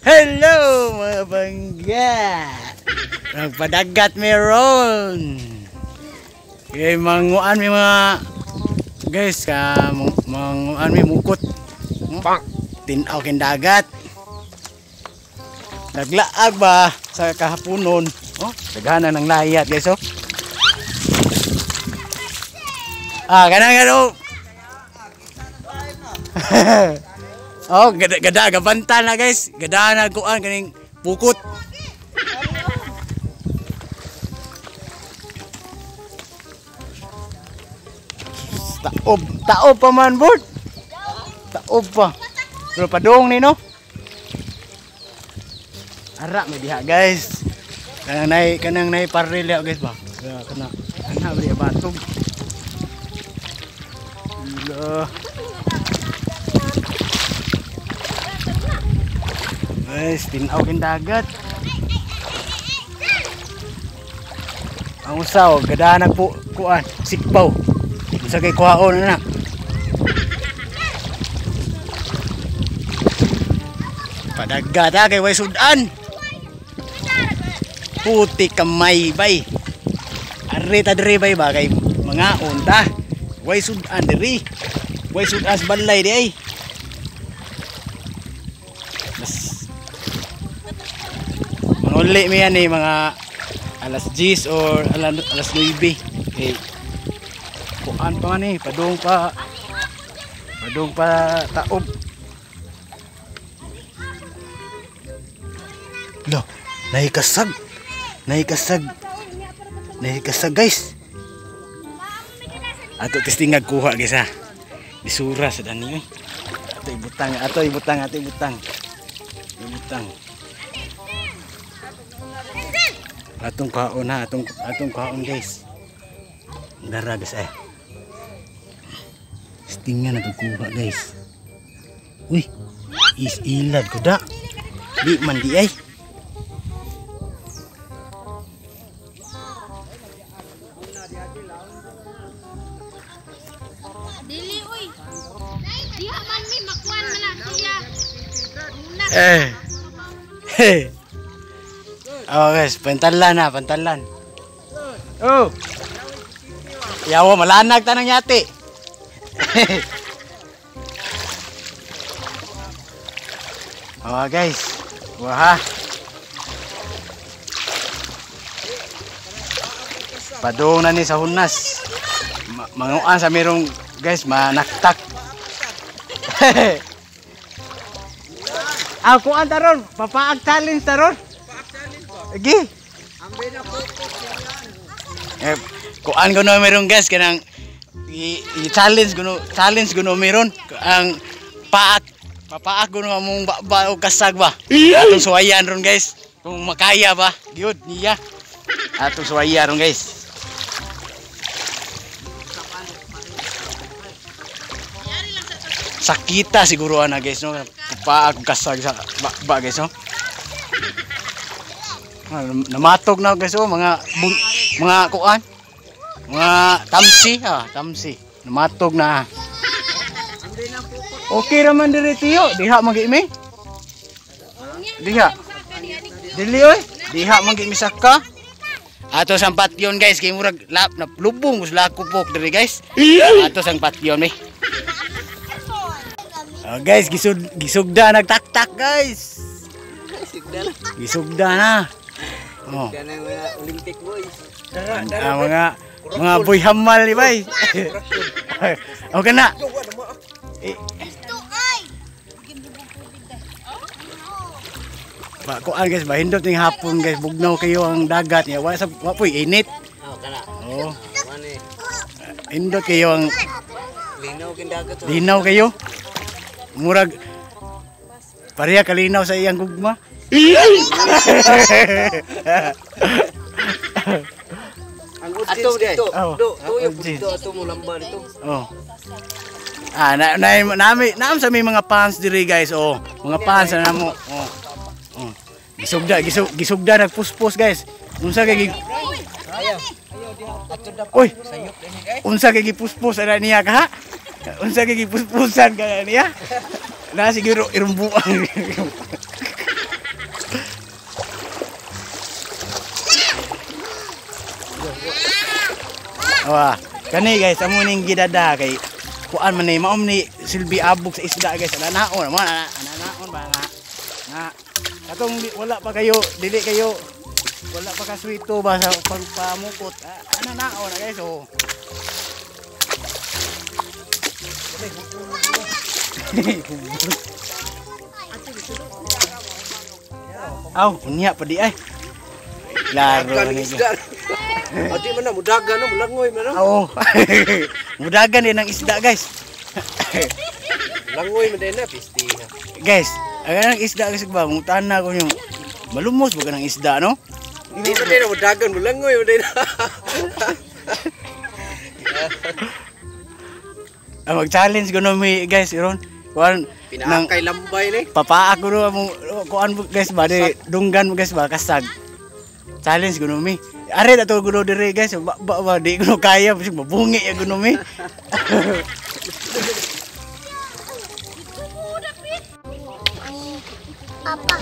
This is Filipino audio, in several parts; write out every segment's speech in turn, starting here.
Hello mga bangga. Nagpadagat meron. Kaya manguan may mga guys ka manguan may mukot. Tinaw kin dagat. Naglaag ba sa kahaponon? Oh, daghanan ng layat guys oh. Ganang oh, gada gabanta na guys. Gada na kuan kaning pukot. Taob pa man bud. Taob pa. Pero padung ni no. Ara may diha guys. Kanang nay parrel guys ba. Kana bali batog. Gila. Guys, tinaw kin dagat. Ang usaw, gadahan ang kuan, sikpaw. Sa kay kuhaon na. Padagat kay way sudan. Puti kamay bay. Ari ta diri bay ba kay mga unta. Way sudan diri. Way sudan balay di ay. Uli mi yan mga alas 10 or alas 9. Okay. Kuan pa man padung pa taob. Lo, naikasag guys. Ato testingag kuha guys ha. Disura sa dani Ato ibutang. Atong kaon ha, atong kaon guys. Dara guys Stingan na kuha guys. Uy, is ilad ko da. Di man di ay. Dili uy. Diha man mi makuan man na siya. Oh guys, pantalan. Oh. Yawa malanag tanang yati. Oh guys. Wah. Padung na ni sa hunas. Manguan sa merong guys manaktak. Ako antaron, papaag challenge taron. Lagi. Ambil na po. Kuan ko no meron guys kanang i-challenge kuno meron ang papaak kuno among ba og kasag ba. Atong suwayan ron guys. Kung makaya ba, gyud niya. Atong suwayan ron guys. Sakita siguro ana guys no. Papaak kasag sa ba guys no. Namatog na guys oh mga kuan mga tamsi namatog na. Okay raman diri tiyo diha magi-imi dili oy diha magi-imi saka ato sang patyon guys kay murag na lubong us lakupok diri guys ato sang patyon mi. Guys gisugda nagtaktak guys gisugda na. Oh. Mga Olympic boys. Mga boy hamal ni bay. O kana. Ba kuan guys, bahindot ning hapon guys, bugnaw kayo ang dagat niya. Wa poy init. Oh kana. Oh. Indot kayo ang linaw king dagat. Linaw kayo. Murag pareha kalinaw sa iyang gugma. Ang ato dito. Do ato mo lamba dito. Oh. Naam sa may mga fans diri guys. Oh, mga fans na mo. Oh. Oh. Gisugda nagpuspos guys. Unsa kay Oy. Unsa kay gipuspos ana niya ka? Unsa kay gipuspusan ka niya? Na siguro irumbuan. Wah, kani guys, amo ning gidada kay kuan man ni maom ni silbi abog sa isda guys. Ananaon mo, ananaon ba nga. Na katong wala pa kayo, dili kayo wala pa ka swito ba sa pagpamukot. Ananaon na guys, oh. Aw, unya pa di ay. Laro ni. Adi man na mudagan na mulangoy man. Oo. Mudagan din ang isda, guys. Langoy man din na pisti. Guys, ang isda kasi ba, mutan na ko yung malumos ba ng isda, no? Hindi man din na mudagan mulangoy man din. Mag-challenge ko no mi guys, iron. Kuan Pinakay lambay ni. papaak ko no mo kuan guys ba di dunggan mo guys ba kasag. Challenge ko no mi. Are ato gulo dire guys, ba di ko kaya kasi mabungi ya guno mi. Apa?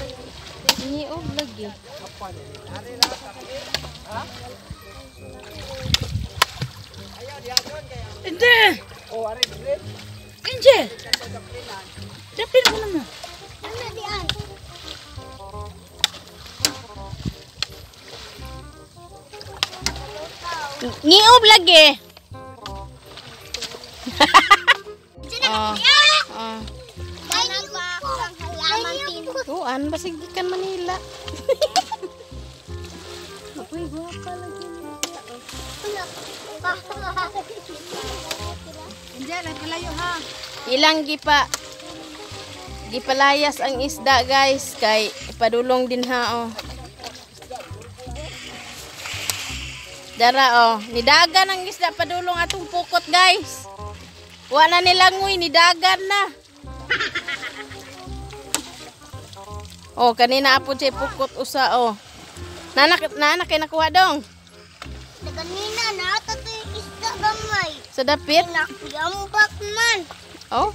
Ini lagi. Hindi. Oh, are dire. Hindi. Dapin mo naman. Ano diyan? Ngiob lagi. Tuan, basig ikan Manila. Uy, guwapa lagi niya. Hindi, layo ha. Ilang gipalayas ang isda guys, kay ipadulong din ha oh. Dara oh, nidagan ang isda padulong atong pukot guys. Wala nilangoy, nidagan na. Oh, kanina apod siya pukot usa oh. Nanak kay nakuha dong. Kanina na ito yung isda gamay. Sa dapit. Nakuyambak man. Oh.